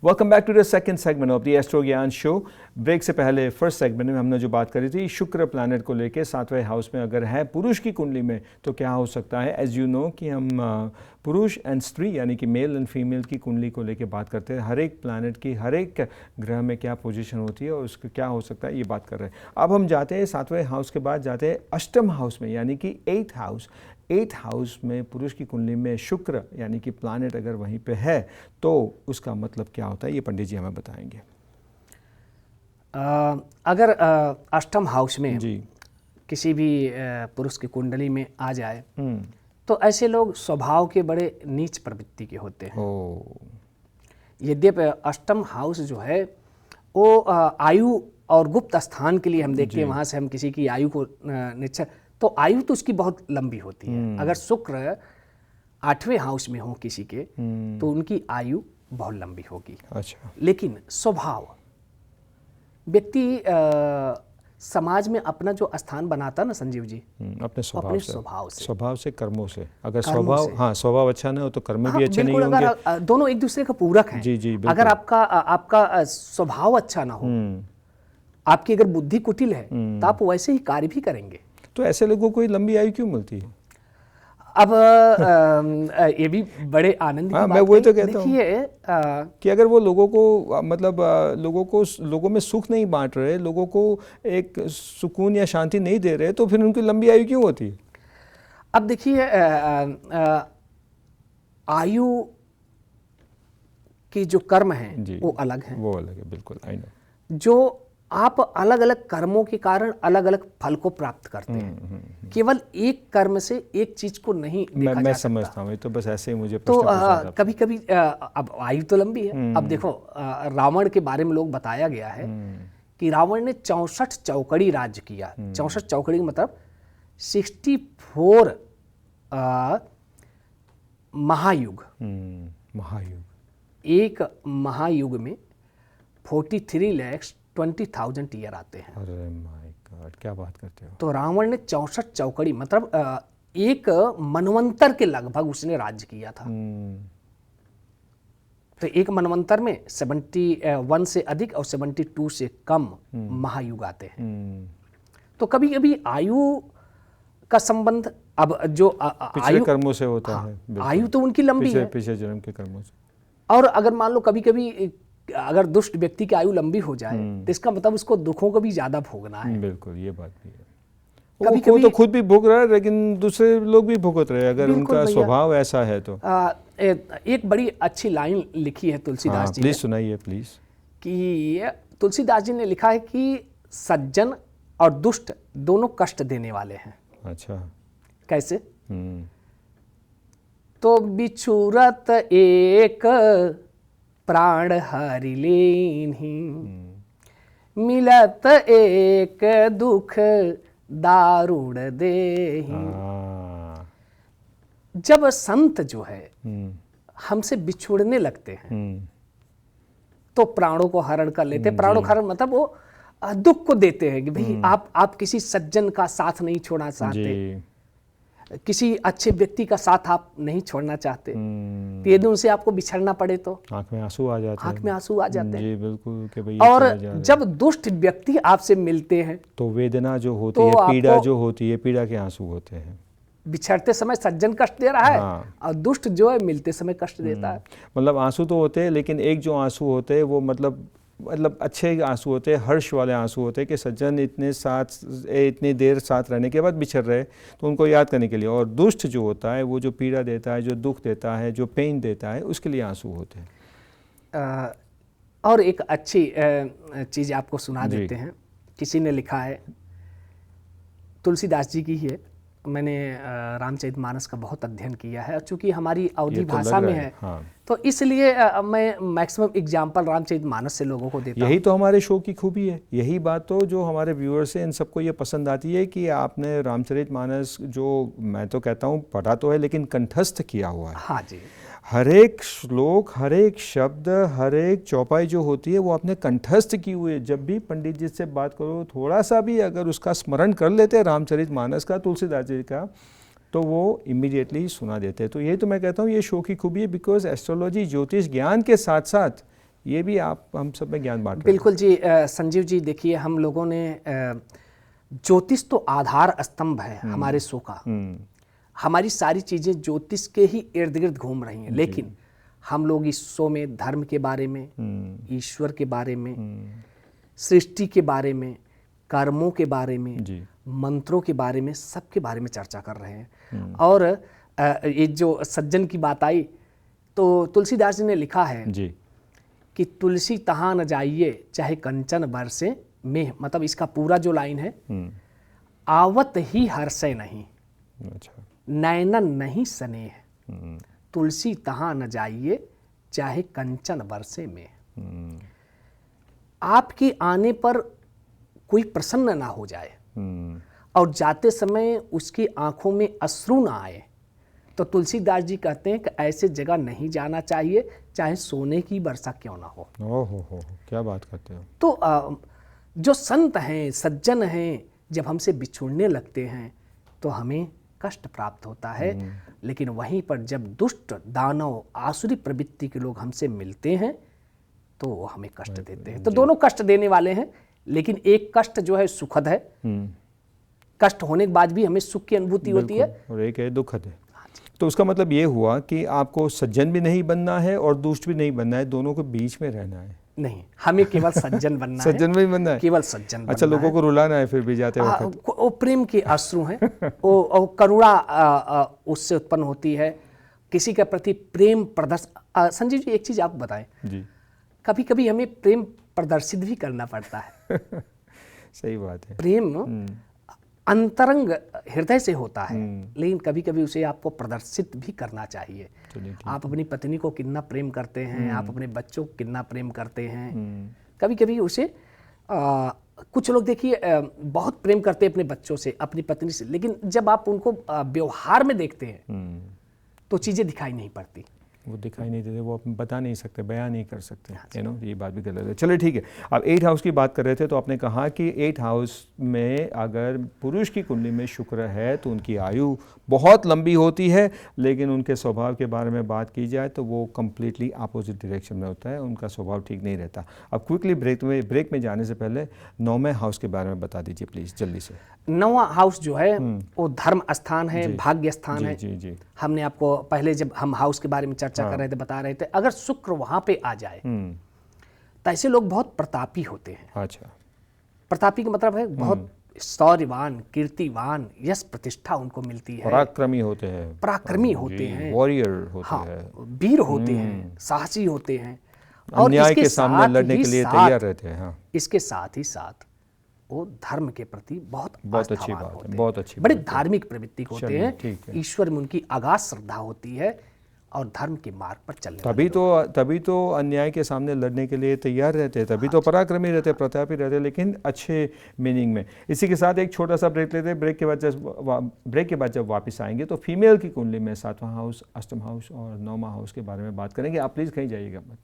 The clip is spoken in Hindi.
Welcome back to the second segment of the Astro Gyan show. Break से पहले फर्स्ट सेगमेंट में हमने जो बात करी थी शुक्र प्लैनेट को लेके 7वें हाउस में अगर है पुरुष की कुंडली में तो क्या हो सकता है। एज यू नो कि हम पुरुष एंड स्त्री यानी कि मेल एंड फीमेल की कुंडली को लेके बात करते हैं, हर एक प्लैनेट की हर एक ग्रह में क्या पोजीशन होती है और उसका क्या हो सकता है ये बात कर रहे हैं। अब हम जाते हैं 7वें हाउस के बाद जाते हैं अष्टम हाउस में यानी कि 8th हाउस। 8th हाउस में पुरुष की कुंडली में शुक्र यानी कि प्लैनेट अगर वहीं पे है तो उसका मतलब क्या होता है ये पंडित जी हमें बताएंगे। अगर अष्टम हाउस में जी किसी भी पुरुष की कुंडली में आ जाए तो ऐसे लोग स्वभाव के बड़े नीच प्रवृत्ति के होते हैं। यद्यपि अष्टम हाउस जो है वो आयु और गुप्त स्थान के लिए हम देखते हैं, वहाँ से हम किसी की आयु को निश्चय तो आयु तो उसकी बहुत लंबी होती है। अगर शुक्र 8वें हाउस में हो किसी के तो उनकी आयु बहुत लंबी होगी। अच्छा। लेकिन स्वभाव व्यक्ति समाज में अपना जो स्थान बनाता ना संजीव जी, अपने स्वभाव से कर्मों से। अगर स्वभाव अच्छा ना हो तो कर्म भी अच्छे नहीं होंगे। अगर दोनों एक दूसरे का पूरक हैं। जी जी अगर आपका स्वभाव अच्छा ना हो, आपकी अगर बुद्धि कुटिल है तो आप वैसे ही कार्य भी करेंगे। तो ऐसे लोगों को लंबी आयु क्यों मिलती है? अब ये भी बड़े आनंद की बात मैं वही तो कहता हूँ कि अगर वो लोगों को मतलब लोगों में सुख नहीं बांट रहे, लोगों को एक सुकून या शांति नहीं दे रहे तो फिर उनकी लंबी आयु क्यों होती है? अब देखिए आयु की जो कर्म है वो अलग है, बिल्कुल आई नो। जो आप अलग अलग कर्मों के कारण अलग अलग फल को प्राप्त करते हैं। केवल एक कर्म से एक चीज को नहीं देखा जा सकता। मैं समझता हूँ, तो बस ऐसे ही मुझे तो कभी कभी अब आयु तो लंबी है। अब देखो रावण के बारे में लोग बताया गया है कि रावण ने 64 चौकड़ी राज्य किया। 64 चौकड़ी का मतलब 64 महायुग। एक महायुग में 43,20,000 ईयर आते हैं। अरे माय गॉड, क्या बात करते हो। तो रावण ने 64 चौकड़ी मतलब एक मनवंतर के लगभग उसने राज्य किया था। तो एक मनवंतर में 71 से अधिक और 72 से कम महायुग आते हैं। तो कभी कभी आयु का संबंध अब जो पिछले कर्मों से होता है। आयु तो उनकी लंबी है पिछले जन्म के कर्मों से। और अगर मान लो कभी कभी अगर दुष्ट व्यक्ति की आयु लंबी हो जाए तो इसका मतलब उसको दुखों को भी ज्यादा भोगना है। बिल्कुल, ये बात भी है। कभी कभी तो खुद भी भोग रहा है लेकिन दूसरे लोग भी भुगत रहे हैं अगर उनका स्वभाव ऐसा है तो। एक बड़ी अच्छी लाइन लिखी है तुलसीदास जी ने। प्लीज सुनाइए प्लीज। कि तुलसीदास जी ने लिखा है कि सज्जन और दुष्ट दोनों कष्ट देने वाले हैं। अच्छा, कैसे? तो बिछुरत एक प्राण हरि लेन्हि, मिलत एक दुख दारुण देहि। जब संत जो है हमसे बिछुड़ने लगते हैं तो प्राणों को हरण कर लेते हैं। प्राणों को हरण मतलब वो दुख को देते हैं कि भाई आप किसी सज्जन का साथ नहीं छोड़ना चाहते, किसी अच्छे व्यक्ति का साथ आप नहीं छोड़ना चाहते। यदि उनसे आपको बिछड़ना पड़े तो आंख में आंसू आ जाते हैं। आंख में आंसू आ जाते हैं। जी बिल्कुल कि भाई। और जब दुष्ट व्यक्ति आपसे मिलते हैं तो वेदना जो होती है, पीड़ा जो होती है, पीड़ा के आंसू होते हैं। बिछड़ते समय सज्जन कष्ट दे रहा है और दुष्ट जो है मिलते समय कष्ट देता है। मतलब आंसू तो होते हैं लेकिन एक जो आंसू होते हैं वो मतलब अच्छे आंसू होते हैं, हर्ष वाले आंसू होते हैं कि सज्जन इतनी देर साथ रहने के बाद बिछड़ रहे तो उनको याद करने के लिए। और दुष्ट जो होता है वो जो पीड़ा देता है, जो दुख देता है, जो पेन देता है, उसके लिए आंसू होते हैं। और एक अच्छी चीज़ आपको सुना देते हैं। किसी ने लिखा है, तुलसीदास जी की ही है। मैंने रामचरितमानस का बहुत अध्ययन किया है और चूंकि हमारी अवधी भाषा में है तो इसलिए मैं मैक्सिमम एग्जाम्पल रामचरितमानस से लोगों को देता हूं। यही तो हमारे शो की खूबी है, यही बात तो जो हमारे व्यूअर्स हैं इन सबको ये पसंद आती है कि आपने रामचरितमानस जो मैं तो कहता हूँ पढ़ा तो है लेकिन कंठस्थ किया हुआ है। हाँ जी। हर एक श्लोक, हर एक शब्द, हर एक चौपाई जो होती है वो आपने कंठस्थ की हुई है। जब भी पंडित जी से बात करो थोड़ा सा भी अगर उसका स्मरण कर लेते हैं रामचरितमानस का, तुलसीदास जी का, तो वो इमीडिएटली सुना देते हैं। तो यही तो मैं कहता हूँ ये शो की खूबी है बिकॉज एस्ट्रोलॉजी ज्योतिष ज्ञान के साथ साथ ये भी आप हम सब में ज्ञान बांट रहे हैं। बिल्कुल जी। संजीव जी देखिए, हम लोगों ने ज्योतिष तो आधार स्तंभ है हमारे शो का। हमारी सारी चीज़ें ज्योतिष के ही इर्द गिर्द घूम रही हैं, लेकिन हम लोग इस शो में धर्म के बारे में, ईश्वर के बारे में, सृष्टि के बारे में, कर्मों के बारे में, मंत्रों के बारे में, सबके बारे में चर्चा कर रहे हैं। और ये जो सज्जन की बात आई तो तुलसीदास जी ने लिखा है जी कि तुलसी तहाँ न जाइए चाहे कंचन बरसे में, मतलब इसका पूरा जो लाइन है, आवत ही हर्षे नहीं, अच्छा, नैनन नहीं स्नेह, तुलसी तहाँ न जाइए चाहे कंचन बरसे में। आपके आने पर कोई प्रसन्न ना हो जाए और जाते समय उसकी आंखों में अश्रु ना आए, तो तुलसीदास जी कहते हैं कि ऐसे जगह नहीं जाना चाहिए, चाहे सोने की वर्षा क्यों ना हो। ओहो, क्या बात करते हो। तो जो संत हैं, सज्जन हैं, जब हमसे बिछुड़ने लगते हैं तो हमें कष्ट प्राप्त होता है, लेकिन वहीं पर जब दुष्ट, दानव, आसुरी प्रवृत्ति के लोग हमसे मिलते हैं तो वो हमें कष्ट देते हैं। तो दोनों कष्ट देने वाले हैं, लेकिन एक कष्ट जो है सुखद है, कष्ट होने के बाद भी हमें सुख की अनुभूति होती है, और एक है दुखद है। तो उसका मतलब ये हुआ कि आपको सज्जन भी नहीं बनना है और दुष्ट भी नहीं बनना है, दोनों के बीच में रहना है। नहीं, हमें केवल सज्जन बनना है। सज्जन भी बनना है, केवल सज्जन बनना। अच्छा, लोगों को रुलाना है फिर भी जाते वक्त। वो प्रेम के अश्रु हैं, वो करुणा उससे उत्पन्न होती है, किसी के प्रति प्रेम प्रदर्शन। संजीव जी एक चीज आप बताएं जी, कभी कभी हमें प्रेम प्रदर्शित भी करना पड़ता है। सही बात है। प्रेम अंतरंग हृदय से होता है, लेकिन कभी कभी उसे आपको प्रदर्शित भी करना चाहिए। आप अपनी पत्नी को कितना प्रेम करते हैं, आप अपने बच्चों को कितना प्रेम करते हैं, कभी कभी उसे कुछ लोग देखिए बहुत प्रेम करते हैं अपने बच्चों से, अपनी पत्नी से, लेकिन जब आप उनको व्यवहार में देखते हैं तो चीज़ें दिखाई नहीं पड़ती। वो दिखाई नहीं देते, वो बता नहीं सकते, बयान नहीं कर सकते, ये बात भी गलत है। चलिए ठीक है, अब 8 हाउस की बात कर रहे थे, तो आपने कहा कि 8 हाउस में अगर पुरुष की कुंडली में शुक्र है तो उनकी आयु बहुत लंबी होती है, लेकिन उनके स्वभाव के बारे में बात की जाए तो वो कम्प्लीटली अपोजिट डायरेक्शन में होता है, उनका स्वभाव ठीक नहीं रहता। अब क्विकली ब्रेक में जाने से पहले 9वें हाउस के बारे में बता दीजिए प्लीज़, जल्दी से। 9वां हाउस जो है वो धर्म स्थान है, भाग्य स्थान है। जी। हमने आपको पहले जब हम हाउस के बारे में चर्चा कर रहे थे बता रहे थे, अगर शुक्र वहां पे आ जाए तो ऐसे लोग बहुत प्रतापी होते हैं। अच्छा, प्रतापी का मतलब है बहुत शौर्यवान, कीर्तिवान, यश प्रतिष्ठा उनको मिलती है, पराक्रमी होते हैं, पराक्रमी होते हैं, वॉरियर होते हैं, वीर होते हैं, साहसी होते हैं, और अन्याय के सामने लड़ने के लिए तैयार रहते हैं। इसके साथ ही साथ वो धर्म के प्रति बहुत अच्छी बात है, बहुत अच्छी, बड़े धार्मिक प्रवृत्ति होते हैं, ईश्वर में उनकी अगाध श्रद्धा होती है और धर्म के मार्ग पर चलने तभी तो अन्याय के सामने लड़ने के लिए तैयार रहते हैं, तभी तो पराक्रमी रहते हैं, प्रतापी रहते हैं, लेकिन अच्छे मीनिंग में। इसी के साथ एक छोटा सा ब्रेक लेते हैं। ब्रेक के बाद जब वापस आएंगे तो फीमेल की कुंडली में 7वां हाउस, अष्टम हाउस और 9वां हाउस के बारे में बात करेंगे। आप प्लीज़ कहीं जाइएगा मत।